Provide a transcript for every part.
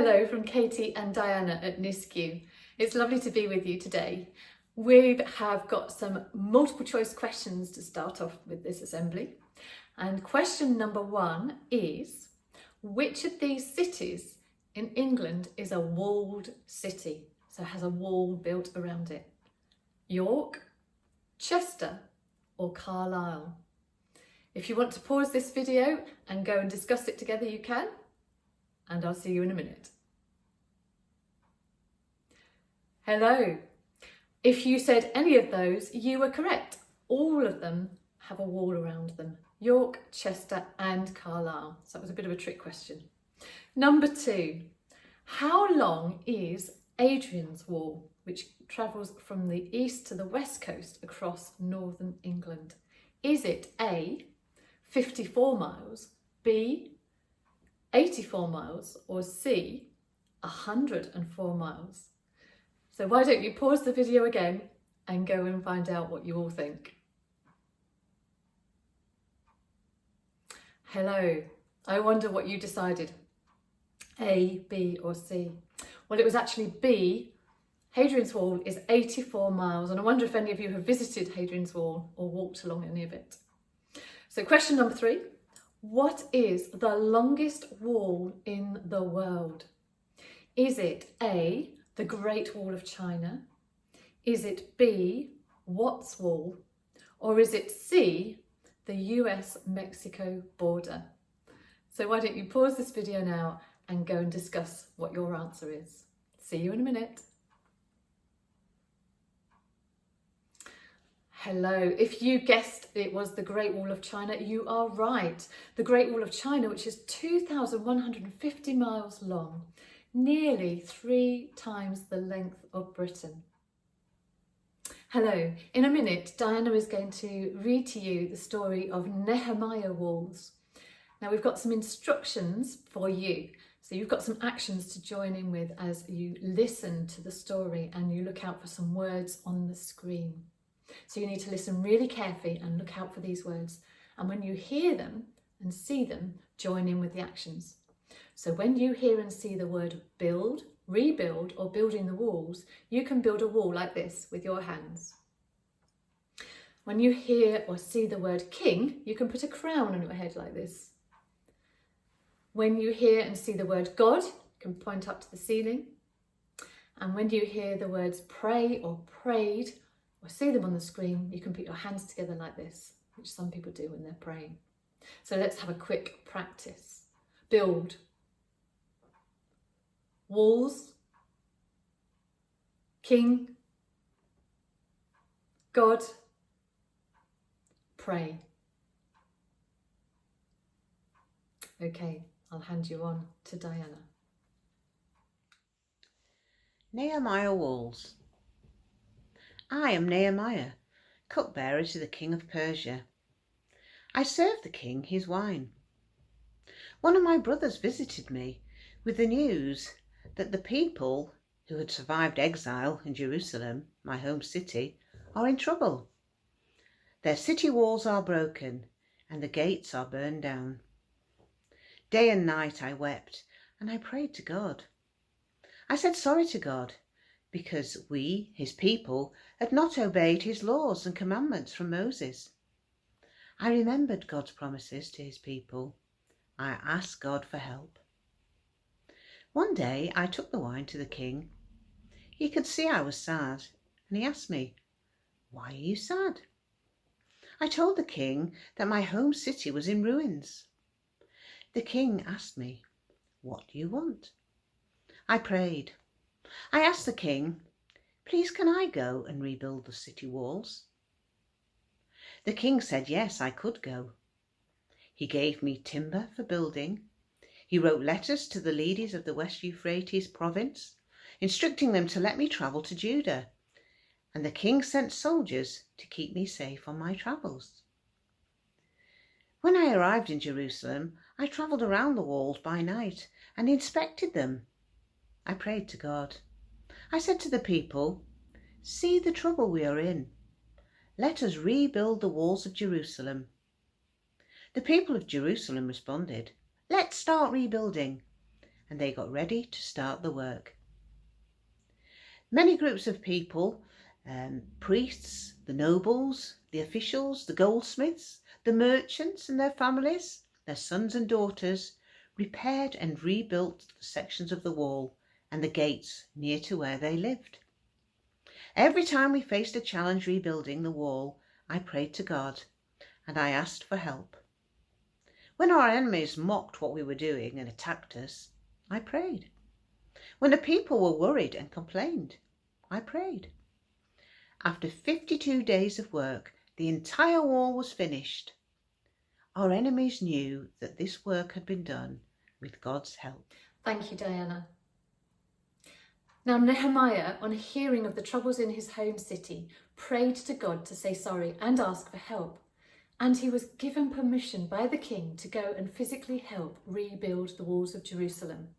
Hello from Katie and Diana at NISQ. It's lovely to be with you today. We have got some multiple choice questions to start off with this assembly. And question number 1 is, which of these cities in England is a walled city? So has a wall built around it. York, Chester or Carlisle? If you want to pause this video and go and discuss it together, you can. And I'll see you in a minute. Hello. If you said any of those, you were correct. All of them have a wall around them. York, Chester and Carlisle. So that was a bit of a trick question. Number 2. How long is Hadrian's Wall, which travels from the east to the west coast across northern England? Is it A, 54 miles, B, 84 miles or C, 104 miles? So why don't you pause the video again and go and find out what you all think. Hello, I wonder what you decided. A, B or C? Well, it was actually B. Hadrian's Wall is 84 miles and I wonder if any of you have visited Hadrian's Wall or walked along any of it. So question number 3. What is the longest wall in the world? Is it A, the Great Wall of China? Is it B, Watts Wall? Or is it C, the US-Mexico border? So why don't you pause this video now and go and discuss what your answer is. See you in a minute. Hello, if you guessed it was the Great Wall of China, you are right. The Great Wall of China, which is 2,150 miles long, nearly 3 times the length of Britain. Hello, in a minute, Diana is going to read to you the story of Nehemiah walls. Now we've got some instructions for you. So you've got some actions to join in with as you listen to the story and you look out for some words on the screen. So you need to listen really carefully and look out for these words. And when you hear them and see them, join in with the actions. So when you hear and see the word build, rebuild or building the walls, you can build a wall like this with your hands. When you hear or see the word king, you can put a crown on your head like this. When you hear and see the word God, you can point up to the ceiling. And when you hear the words pray or prayed, or see them on the screen, you can put your hands together like this, which some people do when they're praying. So let's have a quick practice. Build. Walls. King. God. Pray. Okay, I'll hand you on to Diana. Nehemiah walls. I am Nehemiah, cupbearer to the king of Persia. I serve the king his wine. One of my brothers visited me with the news that the people who had survived exile in Jerusalem, my home city, are in trouble. Their city walls are broken and the gates are burned down. Day and night I wept and I prayed to God. I said sorry to God because we, his people, had not obeyed his laws and commandments from Moses. I remembered God's promises to his people. I asked God for help. One day I took the wine to the king. He could see I was sad and he asked me, "Why are you sad?" I told the king that my home city was in ruins. The king asked me, "What do you want?" I prayed. I asked the king, "Please can I go and rebuild the city walls?" The king said yes, I could go. He gave me timber for building. He wrote letters to the leaders of the West Euphrates province, instructing them to let me travel to Judah. And the king sent soldiers to keep me safe on my travels. When I arrived in Jerusalem, I travelled around the walls by night and inspected them. I prayed to God. I said to the people, "See the trouble we are in. Let us rebuild the walls of Jerusalem." The people of Jerusalem responded, "Let's start rebuilding." and they got ready to start the work. Many groups of people, priests, the nobles, the officials, the goldsmiths, the merchants and their families, their sons and daughters, repaired and rebuilt the sections of the wall and the gates near to where they lived. Every time we faced a challenge rebuilding the wall, I prayed to God and I asked for help. When our enemies mocked what we were doing and attacked us, I prayed. When the people were worried and complained, I prayed. After 52 days of work, the entire wall was finished. Our enemies knew that this work had been done with God's help. Thank you, Diana. Now, Nehemiah, on hearing of the troubles in his home city, prayed to God to say sorry and ask for help. And he was given permission by the king to go and physically help rebuild the walls of Jerusalem.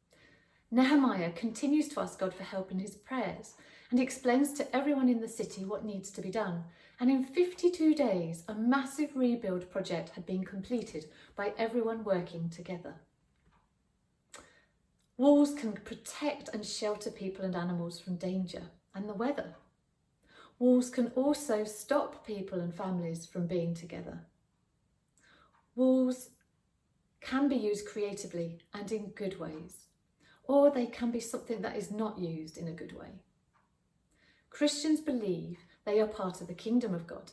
Nehemiah continues to ask God for help in his prayers, and he explains to everyone in the city what needs to be done. And in 52 days, a massive rebuild project had been completed by everyone working together. Walls can protect and shelter people and animals from danger and the weather. Walls can also stop people and families from being together. Walls can be used creatively and in good ways, or they can be something that is not used in a good way. Christians believe they are part of the kingdom of God,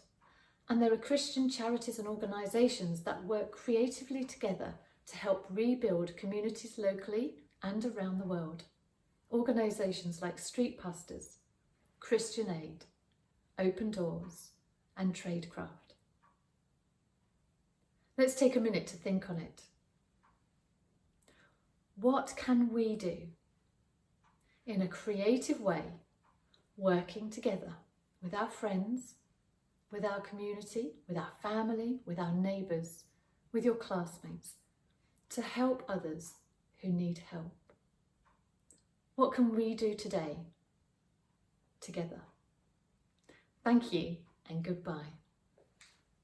and there are Christian charities and organisations that work creatively together to help rebuild communities locally and around the world. Organisations like Street Pastors, Christian Aid, Open Doors and Tradecraft. Let's take a minute to think on it. What can we do in a creative way, working together with our friends, with our community, with our family, with our neighbours, with your classmates, to help others who need help? What can we do today together? Thank you and goodbye.